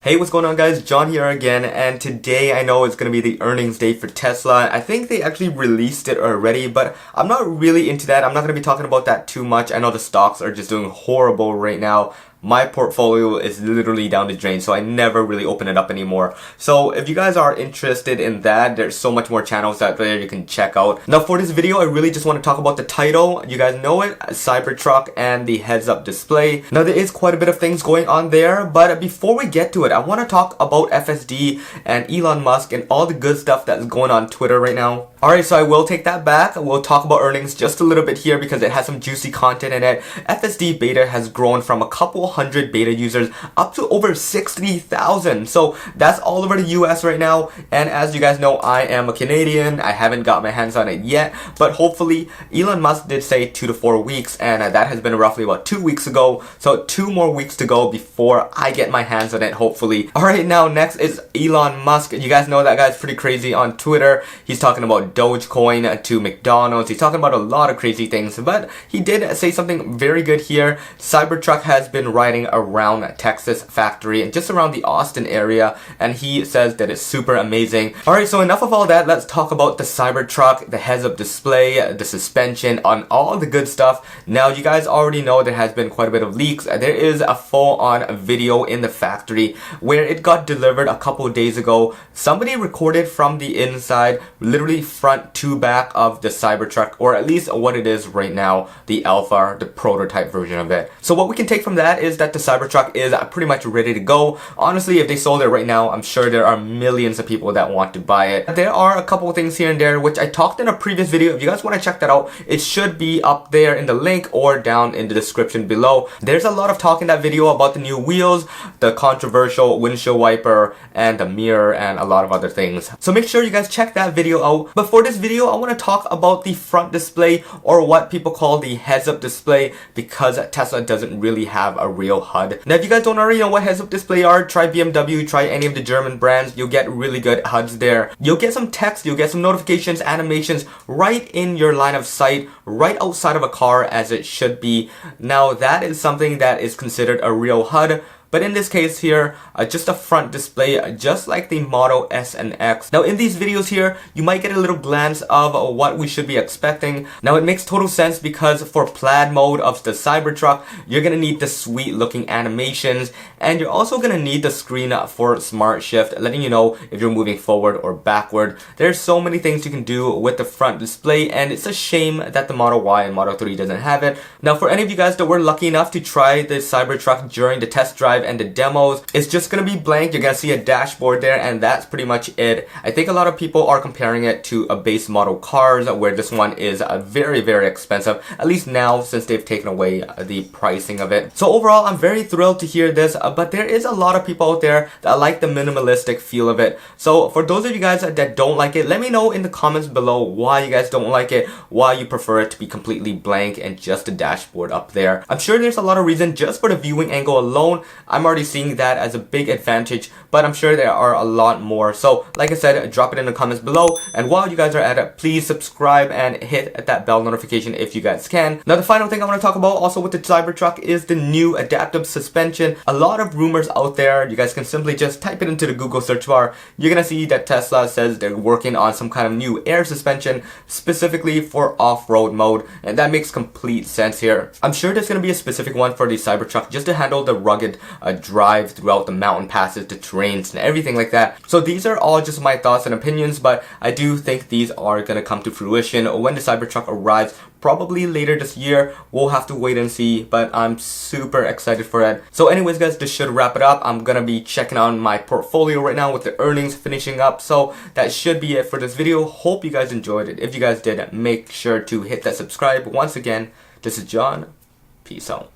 Hey, what's going on guys? John here again, and today I know it's going to be the earnings day for Tesla. I think they actually released it already, but I'm not really into that. I'm not going to be talking about that too much. I know the stocks are just doing horrible right now. My portfolio is literally down the drain, so I never really open it up anymore. So if you guys are interested in that, there's so much more channels out there you can check out. Now for this video, I really just want to talk about the title. You guys know it, CyberTruck and the Heads-Up Display. Now there is quite a bit of things going on there, but before we get to it, I want to talk about FSD and Elon Musk and all the good stuff that's going on Twitter right now. Alright, so I will take that back. We'll talk about earnings just a little bit here because it has some juicy content in it. FSD beta has grown from a couple hundred beta users up to over 60,000. So that's all over the US right now. And as you guys know, I am a Canadian. I haven't got my hands on it yet, but hopefully Elon Musk did say 2 to 4 weeks, and that has been roughly about 2 weeks ago. So 2 more weeks to go before I get my hands on it, hopefully. Alright, now next is Elon Musk. You guys know that guy's pretty crazy on Twitter. He's talking about Dogecoin to McDonald's. He's talking about a lot of crazy things, but he did say something very good here. CyberTruck has been riding around a Texas factory and just around the Austin area, and he says that it's super amazing. Alright, so enough of all that. Let's talk about the CyberTruck, the heads-up display, the suspension, on all the good stuff. Now you guys already know there has been quite a bit of leaks. There is a full-on video in the factory where it got delivered a couple days ago. Somebody recorded from the inside, literally front to back of the CyberTruck, or at least what it is right now, the alpha, the prototype version of it. So what we can take from that is that the CyberTruck is pretty much ready to go. Honestly, if they sold it right now, I'm sure there are millions of people that want to buy it. There are a couple of things here and there which I talked in a previous video. If you guys want to check that out, it should be up there in the link or down in the description below. There's a lot of talk in that video about the new wheels, the controversial windshield wiper, and the mirror, and a lot of other things. So make sure you guys check that video out. But for this video, I want to talk about the front display, or what people call the heads-up display, because Tesla doesn't really have a real HUD. Now if you guys don't already know what heads-up display are, try BMW, try any of the German brands. You'll get really good HUDs there. You'll get some text, you'll get some notifications, animations right in your line of sight, right outside of a car, as it should be. Now that is something that is considered a real HUD. But in this case here, just a front display, just like the Model S and X. Now in these videos here, you might get a little glance of what we should be expecting. Now it makes total sense because for plaid mode of the CyberTruck, you're gonna need the sweet looking animations, and you're also gonna need the screen for Smart Shift, letting you know if you're moving forward or backward. There's so many things you can do with the front display, and it's a shame that the Model Y and Model 3 doesn't have it. Now for any of you guys that were lucky enough to try the CyberTruck during the test drive and the demos, it's just gonna be blank. You're gonna see a dashboard there, and that's pretty much it. I think a lot of people are comparing it to a base model cars, where this one is very, very expensive, at least now since they've taken away the pricing of it. So overall, I'm very thrilled to hear this, but there is a lot of people out there that like the minimalistic feel of it. So for those of you guys that don't like it, let me know in the comments below why you guys don't like it, why you prefer it to be completely blank and just a dashboard up there. I'm sure there's a lot of reason just for the viewing angle alone. I'm already seeing that as a big advantage, but I'm sure there are a lot more. So like I said, drop it in the comments below, and while you guys are at it, please subscribe and hit that bell notification if you guys can. Now the final thing I want to talk about also with the CyberTruck is the new adaptive suspension. A lot of rumors out there. You guys can simply just type it into the Google search bar. You're gonna see that Tesla says they're working on some kind of new air suspension specifically for off-road mode, and that makes complete sense here. I'm sure there's gonna be a specific one for the CyberTruck just to handle the rugged drive throughout the mountain passes, the terrains, and everything like that. So these are all just my thoughts and opinions, but I do think these are gonna come to fruition when the CyberTruck arrives, probably later this year. We'll have to wait and see, but I'm super excited for it. So anyways guys, this should wrap it up. I'm gonna be checking on my portfolio right now with the earnings finishing up, so that should be it for this video. Hope you guys enjoyed it. If you guys did, make sure to hit that subscribe. Once again, this is John. Peace out.